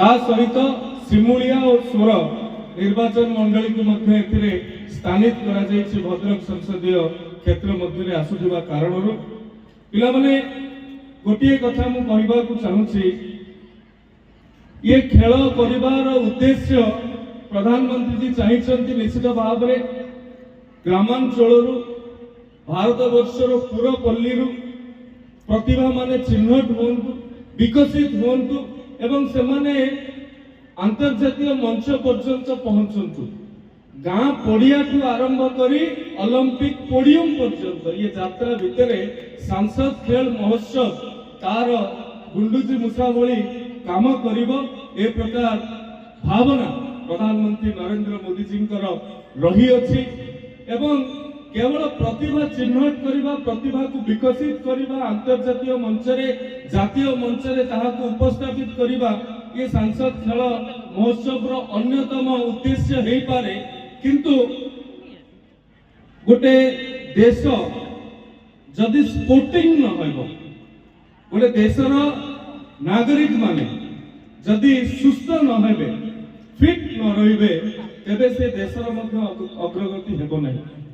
सहित सिमुलिया और स्वर निर्वाचन मंडली को मध्य एथिरे स्थानित करा जायछि भद्रक संसदीय क्षेत्र मध्य आसुथिबा कारणरू पिला माने गोटिए कथा मु कहबा को चाहूछि ये खेल करिवार उद्देश्य प्रधानमंत्री जी चाहिछन्ति निश्चित भाव में ग्रामांचलरू भारत वर्षर पूरा पल्लीरू प्रतिभा माने चिन्हट हुंतु विकसित हुंतु एवं से माने अंतर्जातीय मंच पर्यंत पहुंचंतु गाँ पड़िया ठू आरंभ करी ओलंपिक पोडियम पर्यंत ये यात्रा भितर सांसद खेल महोत्सव तार गुंडुची मूषा भली काम करिवो ए प्रकार भावना प्रधानमंत्री नरेंद्र मोदी जी रही अछि एवं केवल प्रतिभा चिन्हट करबा प्रतिभा को विकसित करबा अंतर्जातीय मंच रे जातीय मंच रे ताहा को उपस्थापित करबा ये सांसद खेल महोत्सव रो अन्यतम उद्देश्य हे पारे किंतु गोटे देश जदि स्पोर्टिंग न होइबो गोटे देशर नागरिक माने जदि सुस्थ न हेबे फिट न रहिबे तेबे से देशर मध्य अग्रगति हेबो नहीं।